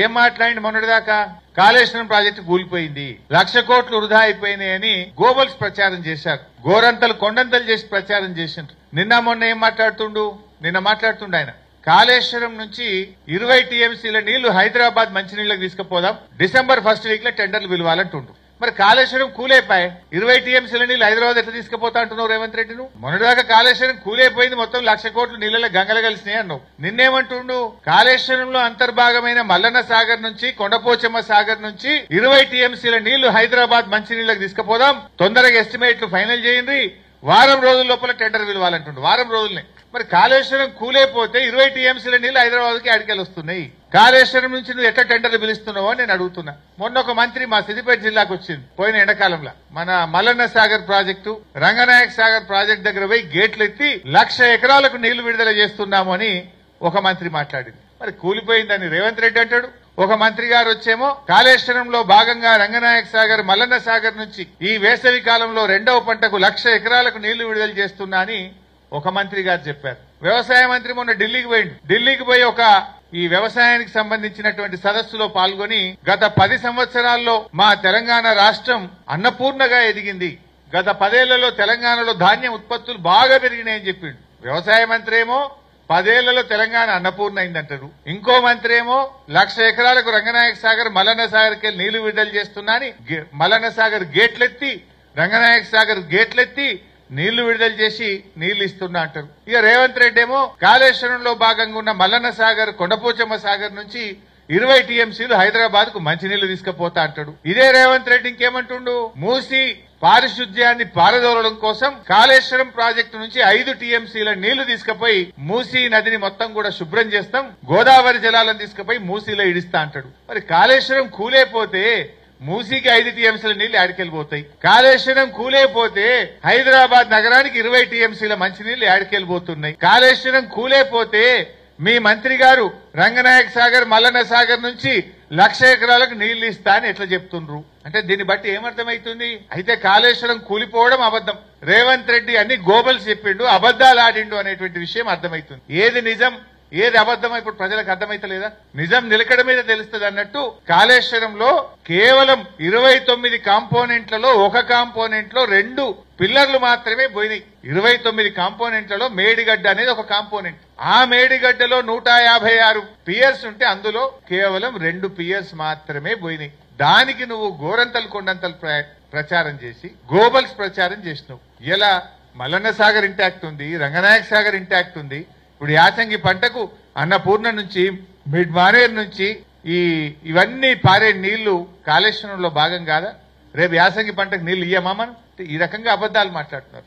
ఏం మాట్లాడి మొన్నటిదాకా కాళేశ్వరం ప్రాజెక్టు కూలిపోయింది, 1,00,000 కోట్లు వృధా అయిపోయినాయని గోబల్స్ ప్రచారం చేశారు. గోరంతలు కొండంతలు చేసి ప్రచారం చేసిండ్రు. మొన్న ఏం మాట్లాడుతుండు? నిన్న మాట్లాడుతుండు ఆయన కాళేశ్వరం నుంచి 20 టీఎంసీల నీళ్లు హైదరాబాద్ మంచినీళ్లకు తీసుకుపోదాం, December 1st వీక్ లో టెండర్లు పిలవాలంటుండు. మరి కాళేశ్వరం కూలైపోయి 20 టీఎంసీల నీళ్లు హైదరాబాద్ ఎట్లా తీసుకుపోతా అంటున్నావు రేవంత్ రెడ్డి? నువ్వు మొన్నటిదాకా కాళేశ్వరం కూలైపోయింది, మొత్తం 1,00,000 కోట్లు నీళ్ళలో గంగలు కలిసినాయి అన్నావు. నిన్నేమంటుండు? కాళేశ్వరంలో అంతర్భాగమైన మల్లన్న సాగర్ నుంచి కొండపోచమ్మ సాగర్ నుంచి 20 టీఎంసీల నీళ్లు హైదరాబాద్ మంచినీళ్లకు తీసుకుపోదాం, తొందరగా ఎస్టిమేట్లు ఫైనల్ చేయండి, వారం రోజుల లోపల టెండర్ పిలవాలంటుండు. వారం రోజులనే. మరి కాళేశ్వరం కూలైపోతే 20 టీఎంసీల నీళ్లు హైదరాబాద్ కి అడికెళ్ళి వస్తున్నాయి. కాళేశ్వరం నుంచి నువ్వు ఎట్లా టెండర్లు పిలుస్తున్నావో నేను అడుగుతున్నా. మొన్న ఒక మంత్రి మా సిద్దిపేట జిల్లాకు వచ్చింది పోయిన ఎండాకాలంలో. మన మల్లన్న సాగర్ ప్రాజెక్టు, రంగనాయక సాగర్ ప్రాజెక్టు దగ్గర పోయి గేట్లు ఎత్తి 1,00,000 ఎకరాలకు నీళ్లు విడుదల చేస్తున్నాము అని ఒక మంత్రి మాట్లాడింది. మరి కూలిపోయిందని రేవంత్ రెడ్డి అంటాడు. ఒక మంత్రి గారు వచ్చేమో కాళేశ్వరంలో భాగంగా రంగనాయక సాగర్ మల్లన్న సాగర్ నుంచి ఈ వేసవి కాలంలో 2వ పంటకు 1,00,000 ఎకరాలకు నీళ్లు విడుదల చేస్తున్నా అని ఒక మంత్రి గారు చెప్పారు. వ్యవసాయ మంత్రి మొన్న ఢిల్లీకి పోయిండు. ఢిల్లీకి పోయి ఒక ఈ వ్యవసాయానికి సంబంధించినటువంటి సదస్సులో పాల్గొని గత 10 సంవత్సరాల్లో మా తెలంగాణ రాష్ట్రం అన్నపూర్ణగా ఎదిగింది, గత 10 ఏళ్లలో తెలంగాణలో ధాన్యం ఉత్పత్తులు బాగా పెరిగినాయని చెప్పిండు. వ్యవసాయ మంత్రి ఏమో 10 ఏళ్లలో తెలంగాణ అన్నపూర్ణ అయిందంటారు. ఇంకో మంత్రి ఏమో 1,00,000 ఎకరాలకు రంగనాయక సాగర్ మల్లన్న సాగర్కి నీళ్లు విడుదల చేస్తున్నా అని మల్లన్న సాగర్ గేట్లెత్తి రంగనాయక సాగర్ గేట్లెత్తి నీళ్లు విడుదల చేసి నీళ్లు ఇస్తున్నా అంటారు. ఇక రేవంత్ రెడ్డి ఏమో కాళేశ్వరంలో భాగంగా ఉన్న మల్లన్న సాగర్ కొండపోచమ్మ సాగర్ నుంచి 20 టీఎంసీలు హైదరాబాద్ కు మంచినీళ్లు తీసుకుపోతా అంటాడు. ఇదే రేవంత్ రెడ్డి ఇంకేమంటుండు? మూసి పారిశుద్ధ్యాన్ని పారదోలడం కోసం కాళేశ్వరం ప్రాజెక్టు నుంచి 5 టీఎంసీల నీళ్లు తీసుకుపోయి మూసీ నదిని మొత్తం కూడా శుభ్రం చేస్తాం, గోదావరి జలాలను తీసుకుపోయి మూసీలో ఇడిస్తా అంటాడు. మరి కాళేశ్వరం కూలైపోతే మూసీకి 5 టీఎంసీల నీళ్లు ఆడికెళ్ళిపోతాయి. కాళేశ్వరం కూలైపోతే హైదరాబాద్ నగరానికి 20 టీఎంసీల మంచినీళ్లు ఆడికెళ్ళిపోతున్నాయి. కాళేశ్వరం కూలైపోతే మీ మంత్రి గారు రంగనాయక సాగర్ మల్లన్న సాగర్ నుంచి 1,00,000 ఎకరాలకు నీళ్లు ఇస్తా అని ఎట్లా చెప్తుండ్రు? అంటే దీన్ని బట్టి ఏమర్థమైతుంది? అయితే కాళేశ్వరం కూలిపోవడం అబద్ధం, రేవంత్ రెడ్డి అన్ని గోబల్స్ చెప్పిండు, అబద్దాలు ఆడిండు అనేటువంటి విషయం అర్థమైతుంది. ఏది నిజం ఏది అబద్ధమో ఇప్పుడు ప్రజలకు అర్థమైతలేదా? నిజం నిలకడ మీద తెలుస్తుంది అన్నట్టు కాళేశ్వరంలో కేవలం 29 కాంపోనెంట్లలో ఒక కాంపోనెంట్ లో 2 పిల్లర్లు మాత్రమే పోయినాయి. 29 కాంపోనెంట్లలో మేడిగడ్డ అనేది ఒక కాంపోనెంట్. ఆ మేడిగడ్డలో 156 పియర్స్ ఉంటే అందులో కేవలం 2 పియర్స్ మాత్రమే పోయినాయి. దానికి నువ్వు గోరంతలు కొండంతలు ప్రచారం చేసి గోబల్స్ ప్రచారం చేసినావు. ఇలా మల్లన్న సాగర్ ఇంటాక్ట్ ఉంది, రంగనాయక సాగర్ ఇంటాక్ట్ ఉంది. ఇప్పుడు యాసంగి పంటకు అన్నపూర్ణ నుంచి మిడ్ మానేర్ నుంచి ఇవన్నీ పారే నీళ్లు కాళేశ్వరంలో భాగం కాదా? రేపు యాసంగి పంటకు నీళ్లు ఇయ్యమా మనం? ఈ రకంగా అబద్దాలు మాట్లాడుతున్నారు.